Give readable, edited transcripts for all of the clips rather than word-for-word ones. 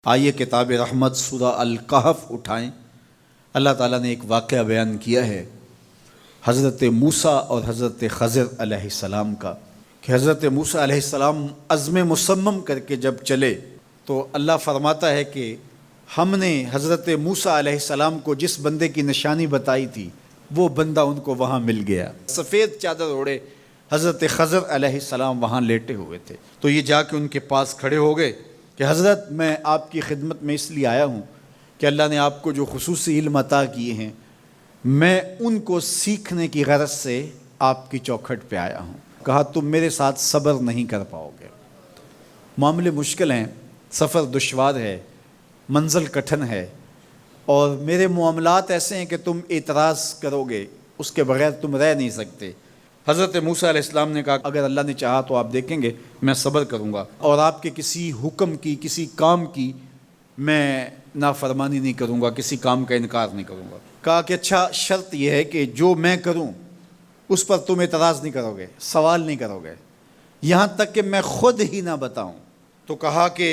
آئیے کتاب رحمت سورہ الکہف اٹھائیں۔ اللہ تعالیٰ نے ایک واقعہ بیان کیا ہے حضرت موسیٰ اور حضرت خضر علیہ السلام کا، کہ حضرت موسیٰ علیہ السلام عزم مصمم کر کے جب چلے تو اللہ فرماتا ہے کہ ہم نے حضرت موسیٰ علیہ السلام کو جس بندے کی نشانی بتائی تھی وہ بندہ ان کو وہاں مل گیا۔ سفید چادر اوڑھے حضرت خضر علیہ السلام وہاں لیٹے ہوئے تھے، تو یہ جا کے ان کے پاس کھڑے ہو گئے کہ حضرت میں آپ کی خدمت میں اس لیے آیا ہوں کہ اللہ نے آپ کو جو خصوصی علم عطا کیے ہیں میں ان کو سیکھنے کی غرض سے آپ کی چوکھٹ پہ آیا ہوں۔ کہا تم میرے ساتھ صبر نہیں کر پاؤ گے، معاملے مشکل ہیں، سفر دشوار ہے، منزل کٹھن ہے، اور میرے معاملات ایسے ہیں کہ تم اعتراض کرو گے اس کے بغیر تم رہ نہیں سکتے۔ حضرت موسیٰ علیہ السلام نے کہا اگر اللہ نے چاہا تو آپ دیکھیں گے میں صبر کروں گا اور آپ کے کسی حکم کی کسی کام کی میں نافرمانی نہیں کروں گا، کسی کام کا انکار نہیں کروں گا۔ کہا کہ اچھا شرط یہ ہے کہ جو میں کروں اس پر تم اعتراض نہیں کرو گے، سوال نہیں کرو گے، یہاں تک کہ میں خود ہی نہ بتاؤں۔ تو کہا کہ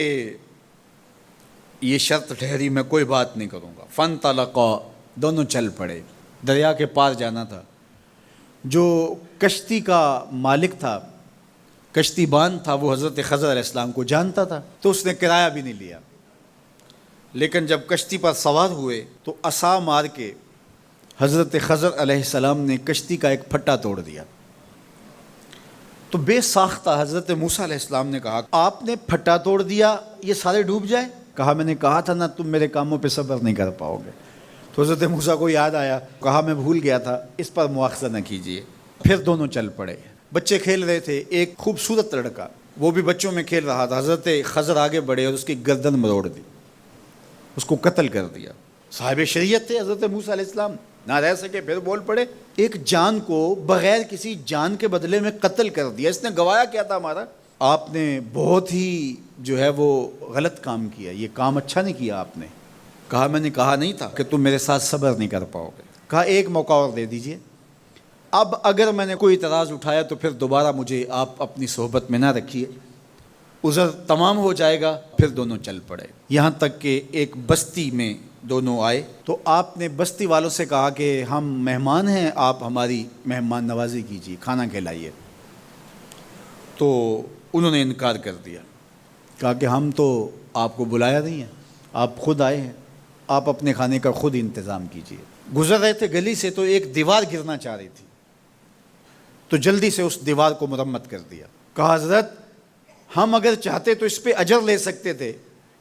یہ شرط ٹھہری، میں کوئی بات نہیں کروں گا۔ فانطلقا، دونوں چل پڑے، دریا کے پار جانا تھا۔ جو کشتی کا مالک تھا، کشتی بان تھا، وہ حضرت خضر علیہ السلام کو جانتا تھا تو اس نے کرایہ بھی نہیں لیا، لیکن جب کشتی پر سوار ہوئے تو عصا مار کے حضرت خضر علیہ السلام نے کشتی کا ایک پھٹا توڑ دیا۔ تو بے ساختہ حضرت موسیٰ علیہ السلام نے کہا آپ نے پھٹا توڑ دیا، یہ سارے ڈوب جائے؟ کہا میں نے کہا تھا نا تم میرے کاموں پہ صبر نہیں کر پاؤ گے۔ تو حضرت موسیٰ کو یاد آیا، کہا میں بھول گیا تھا، اس پر مواخذہ نہ کیجیے۔ پھر دونوں چل پڑے، بچے کھیل رہے تھے، ایک خوبصورت لڑکا وہ بھی بچوں میں کھیل رہا تھا۔ حضرت خضر آگے بڑھے اور اس کی گردن مروڑ دی، اس کو قتل کر دیا۔ صاحب شریعت تھے حضرت موسیٰ علیہ السلام، نہ رہ سکے، پھر بول پڑے ایک جان کو بغیر کسی جان کے بدلے میں قتل کر دیا، اس نے گوایا کیا تھا ہمارا؟ آپ نے بہت ہی جو ہے وہ غلط کام کیا، یہ کام اچھا نہیں کیا آپ نے۔ کہا میں نے کہا نہیں تھا کہ تم میرے ساتھ صبر نہیں کر پاؤ گے۔ کہا ایک موقع اور دے دیجئے، اب اگر میں نے کوئی اعتراض اٹھایا تو پھر دوبارہ مجھے آپ اپنی صحبت میں نہ رکھیے، عذر تمام ہو جائے گا۔ پھر دونوں چل پڑے، یہاں تک کہ ایک بستی میں دونوں آئے تو آپ نے بستی والوں سے کہا کہ ہم مہمان ہیں، آپ ہماری مہمان نوازی کیجیے، کھانا کھلائیے۔ تو انہوں نے انکار کر دیا، کہا کہ ہم تو آپ کو بلایا نہیں ہے، آپ خود آئے ہیں، آپ اپنے کھانے کا خود انتظام کیجیے۔ گزر رہے تھے گلی سے تو ایک دیوار گرنا چاہ رہی تھی، تو جلدی سے اس دیوار کو مرمت کر دیا۔ کہا حضرت ہم اگر چاہتے تو اس پہ اجر لے سکتے تھے،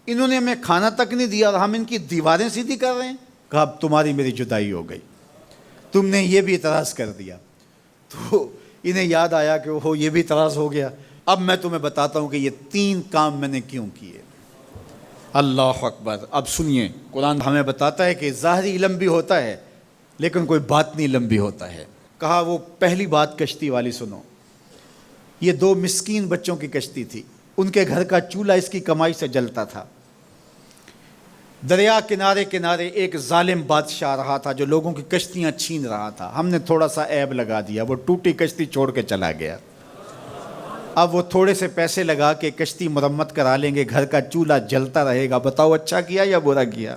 انہوں نے ہمیں کھانا تک نہیں دیا اور ہم ان کی دیواریں سیدھی کر رہے ہیں۔ کہا اب تمہاری میری جدائی ہو گئی، تم نے یہ بھی اعتراض کر دیا۔ تو انہیں یاد آیا کہ وہ یہ بھی اعتراض ہو گیا۔ اب میں تمہیں بتاتا ہوں کہ یہ 3 کام میں نے کیوں کیے۔ اللہ اکبر۔ اب سنیے، قرآن ہمیں بتاتا ہے کہ ظاہری علم بھی ہوتا ہے لیکن کوئی باطنی علم بھی ہوتا ہے۔ کہا وہ پہلی بات کشتی والی سنو، یہ 2 مسکین بچوں کی کشتی تھی، ان کے گھر کا چولہا اس کی کمائی سے جلتا تھا۔ دریا کنارے کنارے ایک ظالم بادشاہ رہا تھا جو لوگوں کی کشتیاں چھین رہا تھا، ہم نے تھوڑا سا عیب لگا دیا، وہ ٹوٹی کشتی چھوڑ کے چلا گیا۔ اب وہ تھوڑے سے پیسے لگا کے کشتی مرمت کرا لیں گے، گھر کا چولہا جلتا رہے گا، بتاؤ اچھا کیا یا برا کیا؟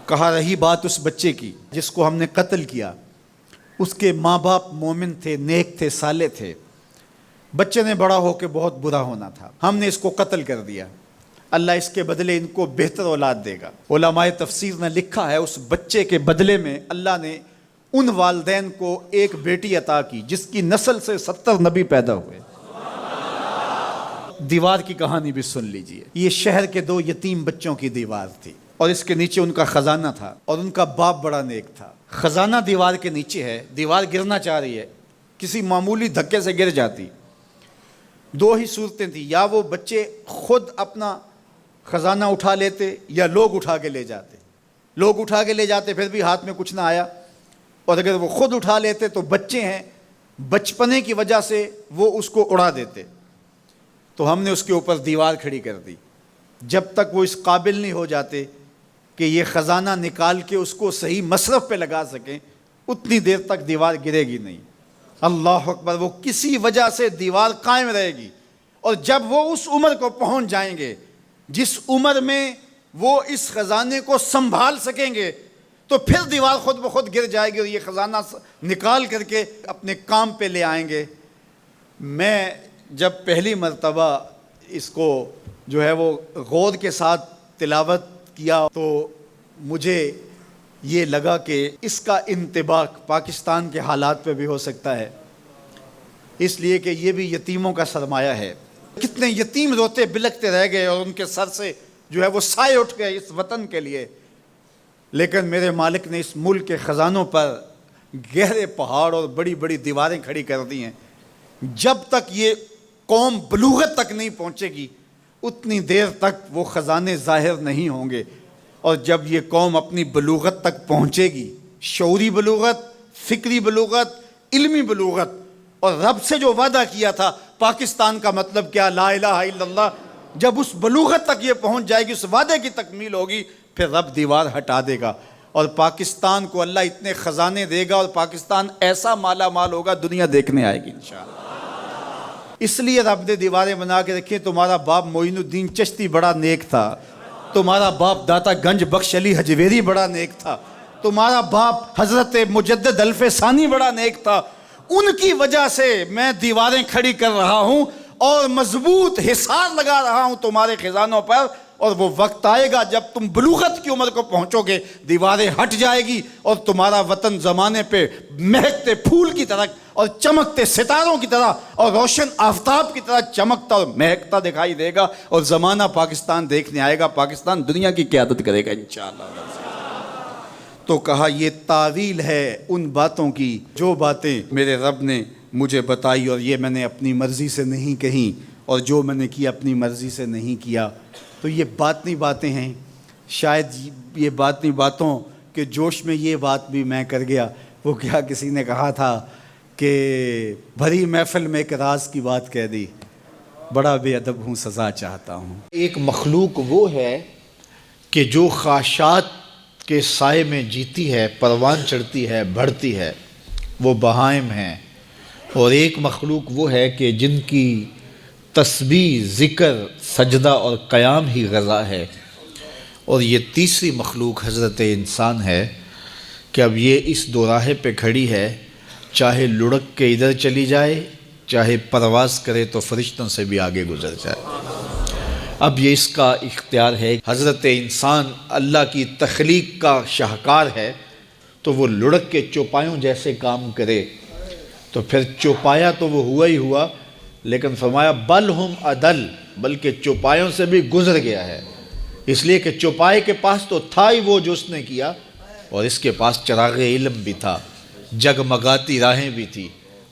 کہا رہی بات اس بچے کی جس کو ہم نے قتل کیا، اس کے ماں باپ مومن تھے، نیک تھے، صالح تھے، بچے نے بڑا ہو کے بہت برا ہونا تھا، ہم نے اس کو قتل کر دیا، اللہ اس کے بدلے ان کو بہتر اولاد دے گا۔ علماء تفسیر نے لکھا ہے اس بچے کے بدلے میں اللہ نے ان والدین کو ایک بیٹی عطا کی جس کی نسل سے 70 نبی پیدا ہوئے۔ دیوار کی کہانی بھی سن لیجئے، یہ شہر کے 2 یتیم بچوں کی دیوار تھی اور اس کے نیچے ان کا خزانہ تھا اور ان کا باپ بڑا نیک تھا۔ خزانہ دیوار کے نیچے ہے، دیوار گرنا چاہ رہی ہے، کسی معمولی دھکے سے گر جاتی۔ 2 ہی صورتیں تھیں، یا وہ بچے خود اپنا خزانہ اٹھا لیتے یا لوگ اٹھا کے لے جاتے۔ لوگ اٹھا کے لے جاتے پھر بھی ہاتھ میں کچھ نہ آیا، اور اگر وہ خود اٹھا لیتے تو بچے ہیں، بچپنے کی وجہ سے وہ اس کو اڑا دیتے۔ تو ہم نے اس کے اوپر دیوار کھڑی کر دی، جب تک وہ اس قابل نہیں ہو جاتے کہ یہ خزانہ نکال کے اس کو صحیح مصرف پہ لگا سکیں، اتنی دیر تک دیوار گرے گی نہیں۔ اللہ اکبر۔ وہ کسی وجہ سے دیوار قائم رہے گی، اور جب وہ اس عمر کو پہنچ جائیں گے جس عمر میں وہ اس خزانے کو سنبھال سکیں گے تو پھر دیوار خود بخود گر جائے گی اور یہ خزانہ نکال کر کے اپنے کام پہ لے آئیں گے۔ میں جب پہلی مرتبہ اس کو جو ہے وہ غور کے ساتھ تلاوت کیا تو مجھے یہ لگا کہ اس کا انطباق پاکستان کے حالات پہ بھی ہو سکتا ہے، اس لیے کہ یہ بھی یتیموں کا سرمایہ ہے۔ کتنے یتیم روتے بلکتے رہ گئے اور ان کے سر سے جو ہے وہ سائے اٹھ گئے اس وطن کے لیے، لیکن میرے مالک نے اس ملک کے خزانوں پر گہرے پہاڑ اور بڑی بڑی دیواریں کھڑی کر دی ہیں۔ جب تک یہ قوم بلوغت تک نہیں پہنچے گی اتنی دیر تک وہ خزانے ظاہر نہیں ہوں گے، اور جب یہ قوم اپنی بلوغت تک پہنچے گی، شعوری بلوغت، فکری بلوغت، علمی بلوغت، اور رب سے جو وعدہ کیا تھا پاکستان کا مطلب کیا، لا الہ الا اللہ، جب اس بلوغت تک یہ پہنچ جائے گی، اس وعدے کی تکمیل ہوگی، پھر رب دیوار ہٹا دے گا اور پاکستان کو اللہ اتنے خزانے دے گا اور پاکستان ایسا مالا مال ہوگا دنیا دیکھنے آئے گی انشاءاللہ۔ اس لیے رب نے دیواریں بنا کے رکھی۔ تمہارا باپ معین الدین چشتی بڑا نیک تھا، تمہارا باپ داتا گنج بخش علی حجویری بڑا نیک تھا، تمہارا باپ حضرت مجدد الف ثانی بڑا نیک تھا، ان کی وجہ سے میں دیواریں کھڑی کر رہا ہوں اور مضبوط حصار لگا رہا ہوں تمہارے خزانوں پر، اور وہ وقت آئے گا جب تم بلوغت کی عمر کو پہنچو گے دیواریں ہٹ جائے گی اور تمہارا وطن زمانے پہ مہکتے پھول کی طرح اور چمکتے ستاروں کی طرح اور روشن آفتاب کی طرح چمکتا اور مہکتا دکھائی دے گا، اور زمانہ پاکستان دیکھنے آئے گا، پاکستان دنیا کی قیادت کرے گا انشاءاللہ۔ تو کہا یہ تعویل ہے ان باتوں کی جو باتیں میرے رب نے مجھے بتائی، اور یہ میں نے اپنی مرضی سے نہیں کہیں، اور جو میں نے کیا اپنی مرضی سے نہیں کیا۔ تو یہ باطنی باتیں ہیں، شاید یہ باطنی باتوں کے جوش میں یہ بات بھی میں کر گیا۔ وہ کیا کسی نے کہا تھا کہ بھری محفل میں ایک راز کی بات کہہ دی، بڑا بے ادب ہوں سزا چاہتا ہوں۔ ایک مخلوق وہ ہے کہ جو خاشات کے سائے میں جیتی ہے، پروان چڑھتی ہے، بڑھتی ہے، وہ بہائم ہیں، اور ایک مخلوق وہ ہے کہ جن کی تسبیح، ذکر، سجدہ اور قیام ہی غذا ہے، اور یہ تیسری مخلوق حضرت انسان ہے کہ اب یہ اس دوراہے پہ کھڑی ہے، چاہے لڑک کے ادھر چلی جائے، چاہے پرواز کرے تو فرشتوں سے بھی آگے گزر جائے۔ اب یہ اس کا اختیار ہے۔ حضرت انسان اللہ کی تخلیق کا شاہکار ہے، تو وہ لڑک کے چوپایوں جیسے کام کرے تو پھر چوپایا تو وہ ہوا ہی ہوا، لیکن فرمایا بل ہم عدل، بلکہ چوپایوں سے بھی گزر گیا ہے، اس لیے کہ چوپائے کے پاس تو تھا ہی وہ جو اس نے کیا، اور اس کے پاس چراغ علم بھی تھا، جگمگاتی راہیں بھی تھی،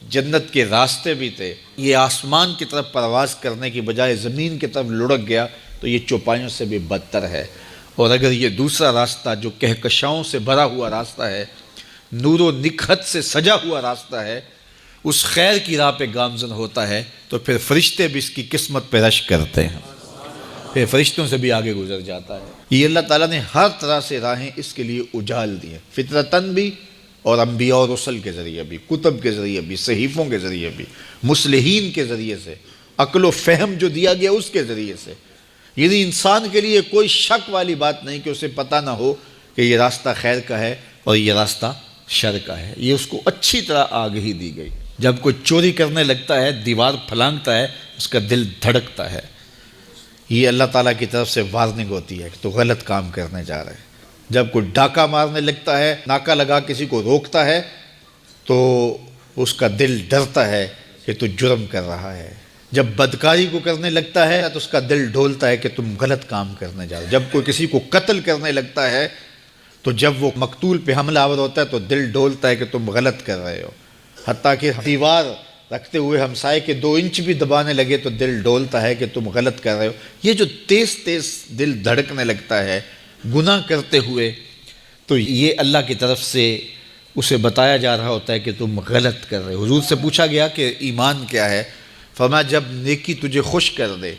جنت کے راستے بھی تھے۔ یہ آسمان کی طرف پرواز کرنے کی بجائے زمین کی طرف لڑک گیا تو یہ چوپایوں سے بھی بدتر ہے۔ اور اگر یہ دوسرا راستہ جو کہکشاؤں سے بھرا ہوا راستہ ہے، نور و نکھت سے سجا ہوا راستہ ہے، اس خیر کی راہ پہ گامزن ہوتا ہے، تو پھر فرشتے بھی اس کی قسمت پہ رش کرتے ہیں، پھر فرشتوں سے بھی آگے گزر جاتا ہے۔ یہ اللہ تعالیٰ نے ہر طرح سے راہیں اس کے لیے اجال دی ہیں، فطرتاً بھی اور انبیاء اور رسل کے ذریعے بھی، کتب کے ذریعے بھی، صحیفوں کے ذریعے بھی، مصلحین کے ذریعے سے، عقل و فہم جو دیا گیا اس کے ذریعے سے۔ یعنی انسان کے لیے کوئی شک والی بات نہیں کہ اسے پتہ نہ ہو کہ یہ راستہ خیر کا ہے اور یہ راستہ شر کا ہے، یہ اس کو اچھی طرح آگہی دی گئی۔ جب کوئی چوری کرنے لگتا ہے، دیوار پھلانگتا ہے، اس کا دل دھڑکتا ہے، یہ اللہ تعالیٰ کی طرف سے وارننگ ہوتی ہے کہ تو غلط کام کرنے جا رہے ہیں۔ جب کوئی ڈاکہ مارنے لگتا ہے، ناکہ لگا کسی کو روکتا ہے، تو اس کا دل ڈرتا ہے کہ تو جرم کر رہا ہے۔ جب بدکاری کو کرنے لگتا ہے تو اس کا دل ڈولتا ہے کہ تم غلط کام کرنے جا رہے ہو۔ جب کوئی کسی کو قتل کرنے لگتا ہے تو جب وہ مقتول پہ حملہ آور ہوتا ہے تو دل ڈولتا ہے کہ تم غلط کر رہے ہو۔ حتیٰ کہ دیوار رکھتے ہوئے ہمسائے کے 2 انچ بھی دبانے لگے تو دل ڈولتا ہے کہ تم غلط کر رہے ہو۔ یہ جو تیز تیز دل دھڑکنے لگتا ہے گناہ کرتے ہوئے، تو یہ اللہ کی طرف سے اسے بتایا جا رہا ہوتا ہے کہ تم غلط کر رہے ہو۔ حضور سے پوچھا گیا کہ ایمان کیا ہے؟ فرمایا جب نیکی تجھے خوش کر دے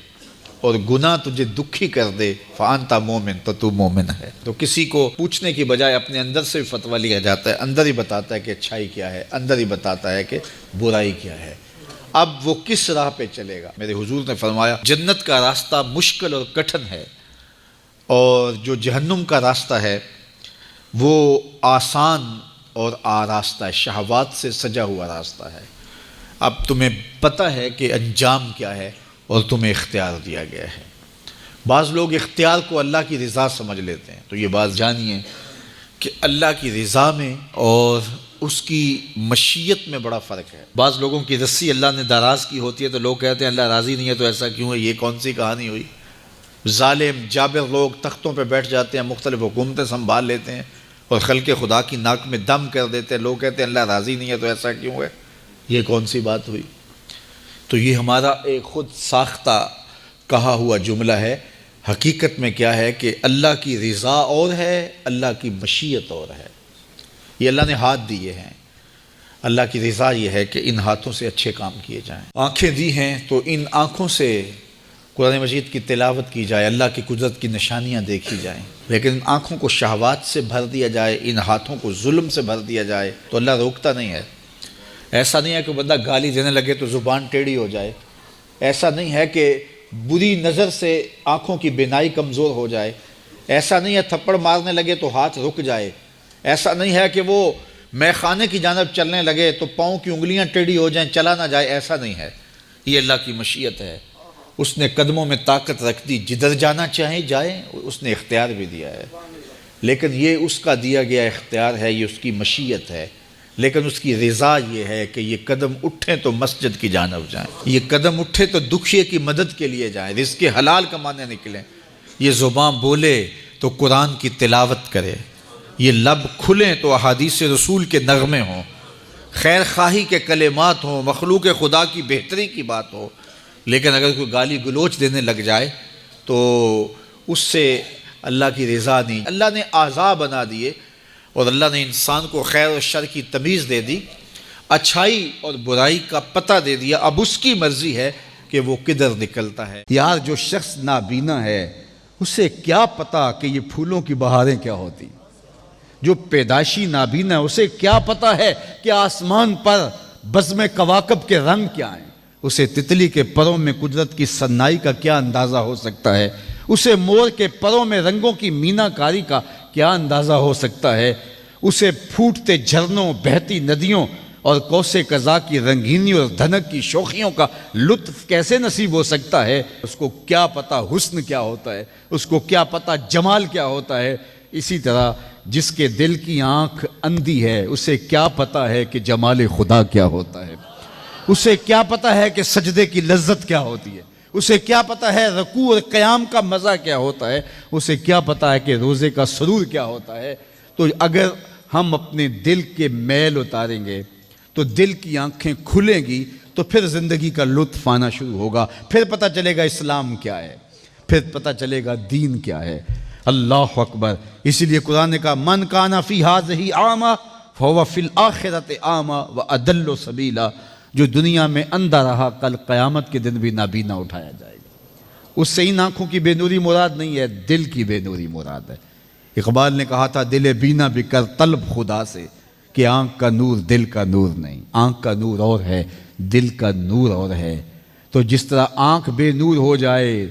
اور گناہ تجھے دکھی کر دے، فانت مومن، تو تو مومن ہے۔ تو کسی کو پوچھنے کی بجائے اپنے اندر سے بھی فتویٰ لیا جاتا ہے، اندر ہی بتاتا ہے کہ اچھائی کیا ہے، اندر ہی بتاتا ہے کہ برائی کیا ہے۔ اب وہ کس راہ پہ چلے گا؟ میرے حضور نے فرمایا جنت کا راستہ مشکل اور کٹھن ہے، اور جو جہنم کا راستہ ہے وہ آسان اور آراستہ ہے، شہوات سے سجا ہوا راستہ ہے۔ اب تمہیں پتہ ہے کہ انجام کیا ہے اور تمہیں اختیار دیا گیا ہے۔ بعض لوگ اختیار کو اللہ کی رضا سمجھ لیتے ہیں، تو یہ بات جانیے کہ اللہ کی رضا میں اور اس کی مشیت میں بڑا فرق ہے۔ بعض لوگوں کی رسی اللہ نے دراز کی ہوتی ہے تو لوگ کہتے ہیں اللہ راضی نہیں ہے تو ایسا کیوں ہے، یہ کون سی کہانی ہوئی؟ ظالم جابر لوگ تختوں پہ بیٹھ جاتے ہیں، مختلف حکومتیں سنبھال لیتے ہیں اور خلق خدا کی ناک میں دم کر دیتے ہیں، لوگ کہتے ہیں اللہ راضی نہیں ہے تو ایسا کیوں ہے، یہ کون سی بات ہوئی؟ تو یہ ہمارا ایک خود ساختہ کہا ہوا جملہ ہے۔ حقیقت میں کیا ہے کہ اللہ کی رضا اور ہے، اللہ کی مشیت اور ہے۔ یہ اللہ نے ہاتھ دیے ہیں، اللہ کی رضا یہ ہے کہ ان ہاتھوں سے اچھے کام کیے جائیں۔ آنکھیں دی ہیں تو ان آنکھوں سے قرآن مجید کی تلاوت کی جائے، اللہ کی قدرت کی نشانیاں دیکھی جائیں، لیکن ان آنکھوں کو شہوات سے بھر دیا جائے، ان ہاتھوں کو ظلم سے بھر دیا جائے تو اللہ روکتا نہیں ہے۔ ایسا نہیں ہے کہ بندہ گالی دینے لگے تو زبان ٹیڑھی ہو جائے، ایسا نہیں ہے کہ بری نظر سے آنکھوں کی بینائی کمزور ہو جائے، ایسا نہیں ہے تھپڑ مارنے لگے تو ہاتھ رک جائے، ایسا نہیں ہے کہ وہ مے خانے کی جانب چلنے لگے تو پاؤں کی انگلیاں ٹیڑھی ہو جائیں، چلا نہ جائے، ایسا نہیں ہے۔ یہ اللہ کی مشیت ہے، اس نے قدموں میں طاقت رکھ دی، جدھر جانا چاہیں جائیں، اس نے اختیار بھی دیا ہے، لیکن یہ اس کا دیا گیا اختیار ہے، یہ اس کی مشیت ہے، لیکن اس کی رضا یہ ہے کہ یہ قدم اٹھیں تو مسجد کی جانب جائیں، یہ قدم اٹھے تو دکھیے کی مدد کے لیے جائیں، رزق حلال کمانے نکلیں، یہ زبان بولے تو قرآن کی تلاوت کرے، یہ لب کھلیں تو احادیث رسول کے نغمے ہوں، خیر خواہی کے کلمات ہوں، مخلوق خدا کی بہتری کی بات ہو۔ لیکن اگر کوئی گالی گلوچ دینے لگ جائے تو اس سے اللہ کی رضا نہیں۔ اللہ نے اعضاء بنا دیے اور اللہ نے انسان کو خیر و شر کی تمیز دے دی، اچھائی اور برائی کا پتہ دے دیا، اب اس کی مرضی ہے کہ وہ کدھر نکلتا ہے۔ یار جو شخص نابینا ہے اسے کیا پتا کہ یہ پھولوں کی بہاریں کیا ہوتی، جو پیدائشی نابینا ہے اسے کیا پتا ہے کہ آسمان پر بزم کواکب کے رنگ کیا ہیں، اسے تتلی کے پروں میں قدرت کی صنائی کا کیا اندازہ ہو سکتا ہے، اسے مور کے پروں میں رنگوں کی مینا کاری کا کیا اندازہ ہو سکتا ہے، اسے پھوٹتے جھرنوں، بہتی ندیوں اور کوسے قضا کی رنگینی اور دھنک کی شوخیوں کا لطف کیسے نصیب ہو سکتا ہے، اس کو کیا پتا حسن کیا ہوتا ہے، اس کو کیا پتا جمال کیا ہوتا ہے۔ اسی طرح جس کے دل کی آنکھ اندھی ہے اسے کیا پتا ہے کہ جمال خدا کیا ہوتا ہے، اسے کیا پتا ہے کہ سجدے کی لذت کیا ہوتی ہے، اسے کیا پتا ہے رکوع اور قیام کا مزہ کیا ہوتا ہے، اسے کیا پتا ہے کہ روزے کا سرور کیا ہوتا ہے۔ تو اگر ہم اپنے دل کے میل اتاریں گے تو دل کی آنکھیں کھلیں گی تو پھر زندگی کا لطف آنا شروع ہوگا، پھر پتہ چلے گا اسلام کیا ہے، پھر پتہ چلے گا دین کیا ہے۔ اللہ اکبر۔ اسی لیے قرآن نے کہا من کان فی ھذہ اعمی فہو فی الآخرۃ اعمی واضل سبیلا، جو دنیا میں اندھا رہا کل قیامت کے دن بھی نابینا اٹھایا جائے گا۔ اس سے ان آنکھوں کی بے نوری مراد نہیں ہے، دل کی بے نوری مراد ہے۔ اقبال نے کہا تھا دل بینا بھی کر طلب خدا سے، کہ آنکھ کا نور دل کا نور نہیں، آنکھ کا نور اور ہے دل کا نور اور ہے۔ تو جس طرح آنکھ بے نور ہو جائے،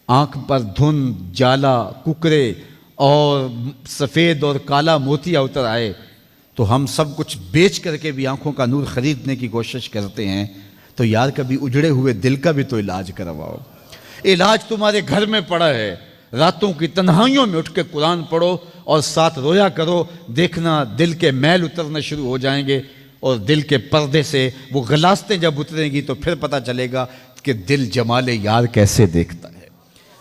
آنکھ پر دھند، جالا، ککرے اور سفید اور کالا موتیا اتر آئے تو ہم سب کچھ بیچ کر کے بھی آنکھوں کا نور خریدنے کی کوشش کرتے ہیں، تو یار کبھی اجڑے ہوئے دل کا بھی تو علاج کرواؤ۔ علاج تمہارے گھر میں پڑا ہے، راتوں کی تنہائیوں میں اٹھ کے قرآن پڑھو اور ساتھ رویا کرو، دیکھنا دل کے میل اترنا شروع ہو جائیں گے، اور دل کے پردے سے وہ غلاستیں جب اتریں گی تو پھر پتہ چلے گا کہ دل جمال یار کیسے دیکھتا ہے،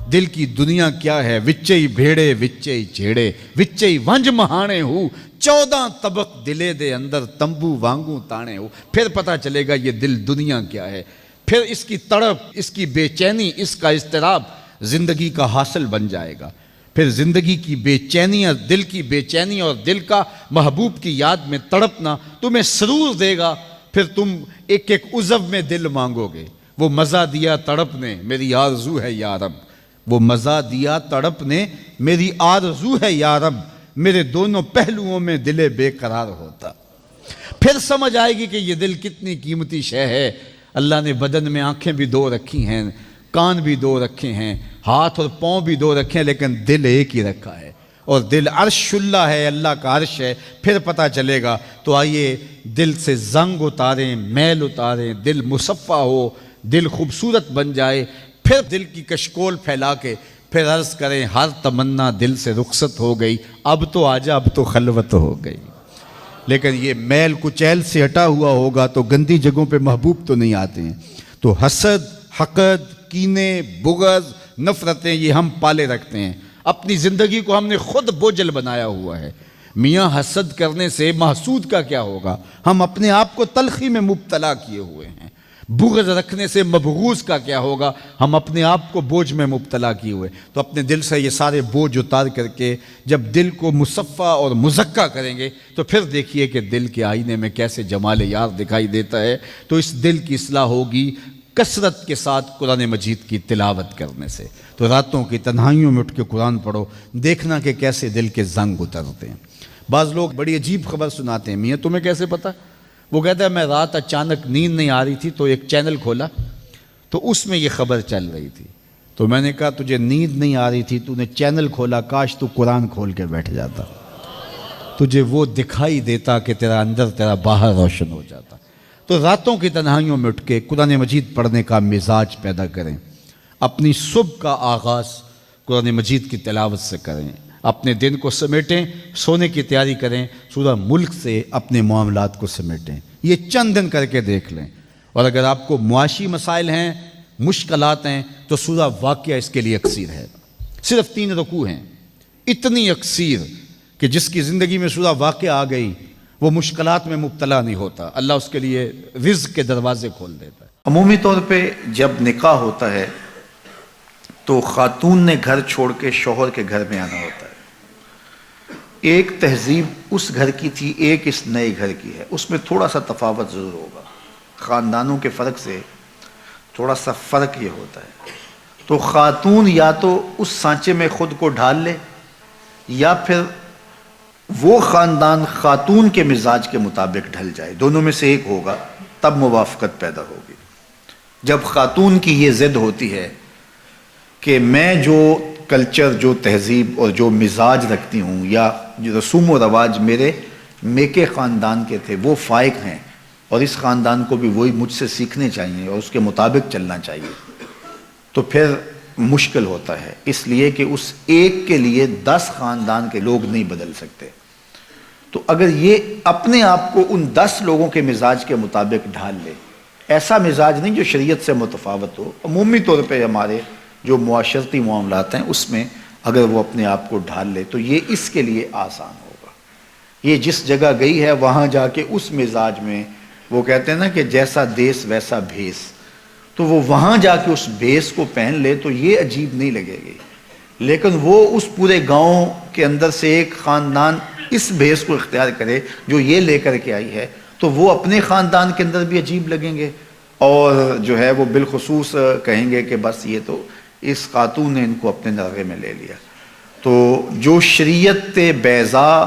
دل کی دنیا کیا ہے۔ وچئی بھیڑے وچئی جھیڑے وچئی ونج مہانے ہو، 14 طبق دلے دے اندر تمبو وانگوں تانے ہو، پھر پتہ چلے گا یہ دل دنیا کیا ہے، پھر اس کی تڑپ، اس کی بے چینی، اس کا اضطراب زندگی کا حاصل بن جائے گا۔ پھر زندگی کی بے چینیاں، دل کی بے چینی اور دل کا محبوب کی یاد میں تڑپنا تمہیں سرور دے گا، پھر تم ایک ایک عضو میں دل مانگو گے۔ وہ مزہ دیا تڑپ نے میری آرزو ہے یا رب، وہ مزہ دیا تڑپ نے میری آرزو ہے یا رب، میرے دونوں پہلوؤں میں دل بے قرار ہوتا۔ پھر سمجھ آئے گی کہ یہ دل کتنی قیمتی شے ہے۔ اللہ نے بدن میں آنکھیں بھی دو رکھی ہیں، کان بھی دو رکھے ہیں، ہاتھ اور پاؤں بھی دو رکھے ہیں، لیکن دل ایک ہی رکھا ہے، اور دل عرش اللہ ہے، اللہ کا عرش ہے، پھر پتہ چلے گا۔ تو آئیے دل سے زنگ اتاریں، میل اتاریں، دل مصفہ ہو، دل خوبصورت بن جائے، پھر دل کی کشکول پھیلا کے پھر عرض کریں ہر تمنا دل سے رخصت ہو گئی، اب تو آجا، اب تو خلوت ہو گئی۔ لیکن یہ میل کچیل سے ہٹا ہوا ہوگا تو گندی جگہوں پہ محبوب تو نہیں آتے ہیں۔ تو حسد، حقد، کینے، بغض، نفرتیں یہ ہم پالے رکھتے ہیں، اپنی زندگی کو ہم نے خود بوجھل بنایا ہوا ہے۔ میاں حسد کرنے سے محسود کا کیا ہوگا؟ ہم اپنے آپ کو تلخی میں مبتلا کیے ہوئے ہیں۔ بغض رکھنے سے مبغوض کا کیا ہوگا؟ ہم اپنے آپ کو بوجھ میں مبتلا کیے ہوئے۔ تو اپنے دل سے یہ سارے بوجھ اتار کر کے جب دل کو مصفہ اور مزکہ کریں گے تو پھر دیکھیے کہ دل کے آئینے میں کیسے جمال یار دکھائی دیتا ہے۔ تو اس دل کی اصلاح ہوگی کثرت کے ساتھ قرآن مجید کی تلاوت کرنے سے۔ تو راتوں کی تنہائیوں میں اٹھ کے قرآن پڑھو، دیکھنا کہ کیسے دل کے زنگ اترتے ہیں۔ بعض لوگ بڑی عجیب خبر سناتے ہیں، میاں تمہیں کیسے پتہ؟ وہ کہتا ہے میں رات اچانک نیند نہیں آ رہی تھی تو ایک چینل کھولا تو اس میں یہ خبر چل رہی تھی، تو میں نے کہا تجھے نیند نہیں آ رہی تھی، تو نے چینل کھولا، کاش تو قرآن کھول کے بیٹھ جاتا، تجھے وہ دکھائی دیتا کہ تیرا اندر تیرا باہر روشن ہو جاتا۔ تو راتوں کی تنہائیوں میں اٹھ کے قرآن مجید پڑھنے کا مزاج پیدا کریں، اپنی صبح کا آغاز قرآن مجید کی تلاوت سے کریں، اپنے دن کو سمیٹیں، سونے کی تیاری کریں، سورہ ملک سے اپنے معاملات کو سمیٹیں۔ یہ چند دن کر کے دیکھ لیں، اور اگر آپ کو معاشی مسائل ہیں، مشکلات ہیں، تو سورہ واقعہ اس کے لیے اکسیر ہے۔ صرف 3 رکوع ہیں، اتنی اکسیر کہ جس کی زندگی میں سورہ واقعہ آ گئی وہ مشکلات میں مبتلا نہیں ہوتا، اللہ اس کے لیے رزق کے دروازے کھول دیتا ہے۔ عمومی طور پہ جب نکاح ہوتا ہے تو خاتون نے گھر چھوڑ کے شوہر کے گھر میں آنا ہوتا ہے۔ ایک تہذیب اس گھر کی تھی، ایک اس نئے گھر کی ہے، اس میں تھوڑا سا تفاوت ضرور ہوگا، خاندانوں کے فرق سے تھوڑا سا فرق یہ ہوتا ہے۔ تو خاتون یا تو اس سانچے میں خود کو ڈھال لے، یا پھر وہ خاندان خاتون کے مزاج کے مطابق ڈھل جائے، دونوں میں سے ایک ہوگا، تب موافقت پیدا ہوگی۔ جب خاتون کی یہ ضد ہوتی ہے کہ میں جو کلچر، جو تہذیب اور جو مزاج رکھتی ہوں، یا جو رسوم و رواج میرے میکے خاندان کے تھے وہ فائق ہیں، اور اس خاندان کو بھی وہی مجھ سے سیکھنے چاہیے اور اس کے مطابق چلنا چاہیے، تو پھر مشکل ہوتا ہے، اس لیے کہ اس ایک کے لیے 10 خاندان کے لوگ نہیں بدل سکتے۔ تو اگر یہ اپنے آپ کو ان 10 لوگوں کے مزاج کے مطابق ڈھال لے، ایسا مزاج نہیں جو شریعت سے متفاوت ہو، عمومی طور پہ ہمارے جو معاشرتی معاملات ہیں اس میں اگر وہ اپنے آپ کو ڈھال لے تو یہ اس کے لیے آسان ہوگا۔ یہ جس جگہ گئی ہے وہاں جا کے اس مزاج میں، وہ کہتے ہیں نا کہ جیسا دیس ویسا بھیس، تو وہ وہاں جا کے اس بھیس کو پہن لے تو یہ عجیب نہیں لگے گی، لیکن وہ اس پورے گاؤں کے اندر سے ایک خاندان اس بھیس کو اختیار کرے جو یہ لے کر کے آئی ہے، تو وہ اپنے خاندان کے اندر بھی عجیب لگیں گے، اور جو ہے وہ بالخصوص کہیں گے کہ بس یہ تو اس خاتون نے ان کو اپنے نرغے میں لے لیا۔ تو جو شریعت بیضاء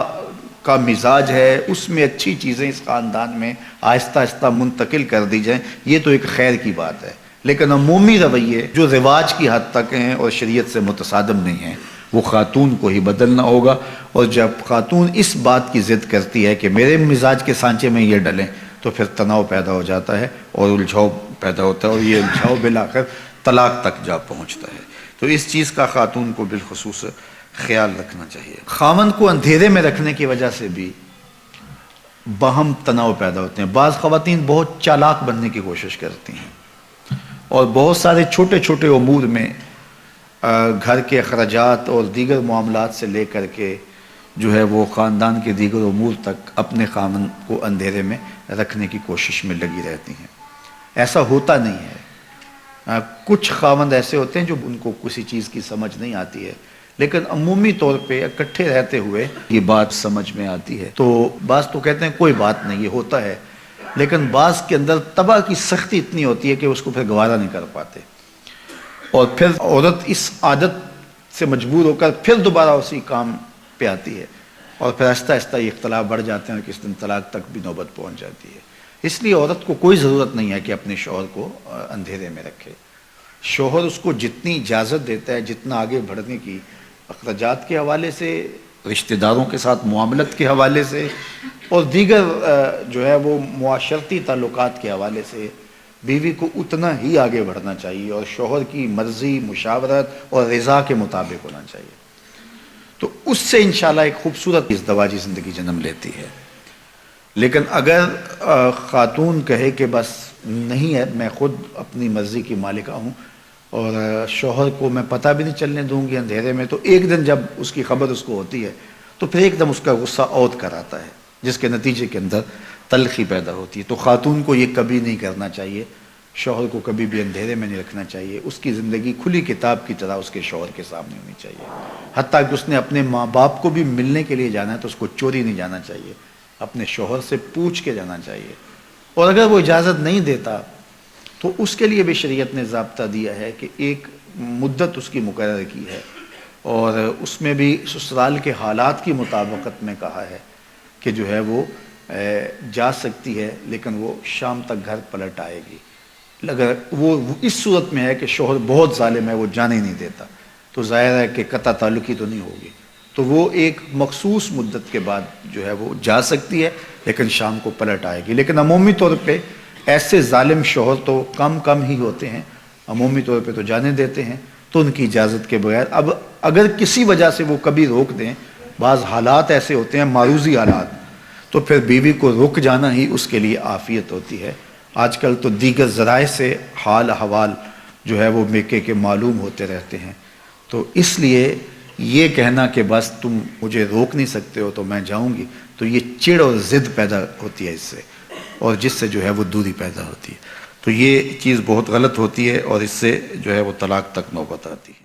کا مزاج ہے اس میں اچھی چیزیں اس خاندان میں آہستہ آہستہ منتقل کر دی جائیں، یہ تو ایک خیر کی بات ہے، لیکن عمومی رویے جو رواج کی حد تک ہیں اور شریعت سے متصادم نہیں ہیں وہ خاتون کو ہی بدلنا ہوگا۔ اور جب خاتون اس بات کی ضد کرتی ہے کہ میرے مزاج کے سانچے میں یہ ڈلیں تو پھر تناؤ پیدا ہو جاتا ہے اور الجھاؤ پیدا ہوتا ہے، اور یہ الجھاؤ بالآخر طلاق تک جا پہنچتا ہے۔ تو اس چیز کا خاتون کو بالخصوص خیال رکھنا چاہیے۔ خاوند کو اندھیرے میں رکھنے کی وجہ سے بھی باہم تناؤ پیدا ہوتے ہیں۔ بعض خواتین بہت چالاک بننے کی کوشش کرتی ہیں اور بہت سارے چھوٹے چھوٹے امور میں گھر کے اخراجات اور دیگر معاملات سے لے کر کے جو ہے وہ خاندان کے دیگر امور تک اپنے خاوند کو اندھیرے میں رکھنے کی کوشش میں لگی رہتی ہیں۔ ایسا ہوتا نہیں ہے، کچھ خاوند ایسے ہوتے ہیں جو ان کو کسی چیز کی سمجھ نہیں آتی ہے، لیکن عمومی طور پہ اکٹھے رہتے ہوئے یہ بات سمجھ میں آتی ہے۔ تو بعض تو کہتے ہیں کوئی بات نہیں، یہ ہوتا ہے، لیکن بعض کے اندر طبع کی سختی اتنی ہوتی ہے کہ اس کو پھر گوارا نہیں کر پاتے، اور پھر عورت اس عادت سے مجبور ہو کر پھر دوبارہ اسی کام پہ آتی ہے، اور پھر آہستہ آہستہ یہ اختلاف بڑھ جاتے ہیں اور کس دن طلاق تک بھی نوبت پہنچ جاتی ہے۔ اس لیے عورت کو کوئی ضرورت نہیں ہے کہ اپنے شوہر کو اندھیرے میں رکھے. شوہر اس کو جتنی اجازت دیتا ہے، جتنا آگے بڑھنے کی، اخراجات کے حوالے سے، رشتہ داروں کے ساتھ معاملت کے حوالے سے، اور دیگر جو ہے وہ معاشرتی تعلقات کے حوالے سے بیوی کو اتنا ہی آگے بڑھنا چاہیے، اور شوہر کی مرضی، مشاورت اور رضا کے مطابق ہونا چاہیے. تو اس سے انشاءاللہ ایک خوبصورت ازدواجی زندگی جنم لیتی ہے. لیکن اگر خاتون کہے کہ بس نہیں ہے، میں خود اپنی مرضی کی مالکہ ہوں اور شوہر کو میں پتہ بھی نہیں چلنے دوں گی اندھیرے میں، تو ایک دن جب اس کی خبر اس کو ہوتی ہے تو پھر ایک دم اس کا غصہ عود کر آتا ہے، جس کے نتیجے کے اندر تلخی پیدا ہوتی ہے. تو خاتون کو یہ کبھی نہیں کرنا چاہیے، شوہر کو کبھی بھی اندھیرے میں نہیں رکھنا چاہیے. اس کی زندگی کھلی کتاب کی طرح اس کے شوہر کے سامنے ہونی چاہیے. حتیٰ کہ اس نے اپنے ماں باپ کو بھی ملنے کے لیے جانا ہے تو اس کو چوری نہیں جانا چاہیے، اپنے شوہر سے پوچھ کے جانا چاہیے. اور اگر وہ اجازت نہیں دیتا تو اس کے لیے بھی شریعت نے ضابطہ دیا ہے کہ ایک مدت اس کی مقرر کی ہے، اور اس میں بھی سسرال کے حالات کی مطابقت میں کہا ہے کہ جو ہے وہ جا سکتی ہے، لیکن وہ شام تک گھر پلٹ آئے گی. اگر وہ اس صورت میں ہے کہ شوہر بہت ظالم ہے، وہ جانے نہیں دیتا، تو ظاہر ہے کہ قطع تعلقی تو نہیں ہوگی، تو وہ ایک مخصوص مدت کے بعد جو ہے وہ جا سکتی ہے، لیکن شام کو پلٹ آئے گی. لیکن عمومی طور پہ ایسے ظالم شوہر تو کم ہی ہوتے ہیں، عمومی طور پہ تو جانے دیتے ہیں، تو ان کی اجازت کے بغیر. اب اگر کسی وجہ سے وہ کبھی روک دیں، بعض حالات ایسے ہوتے ہیں معروضی حالات، تو پھر بیوی کو رک جانا ہی اس کے لیے عافیت ہوتی ہے. آج کل تو دیگر ذرائع سے حال احوال جو ہے وہ میکے کے معلوم ہوتے رہتے ہیں، تو اس لیے یہ کہنا کہ بس تم مجھے روک نہیں سکتے ہو تو میں جاؤں گی، تو یہ چڑ اور ضد پیدا ہوتی ہے اس سے، اور جس سے جو ہے وہ دوری پیدا ہوتی ہے. تو یہ چیز بہت غلط ہوتی ہے، اور اس سے جو ہے وہ طلاق تک نوبت آتی ہے.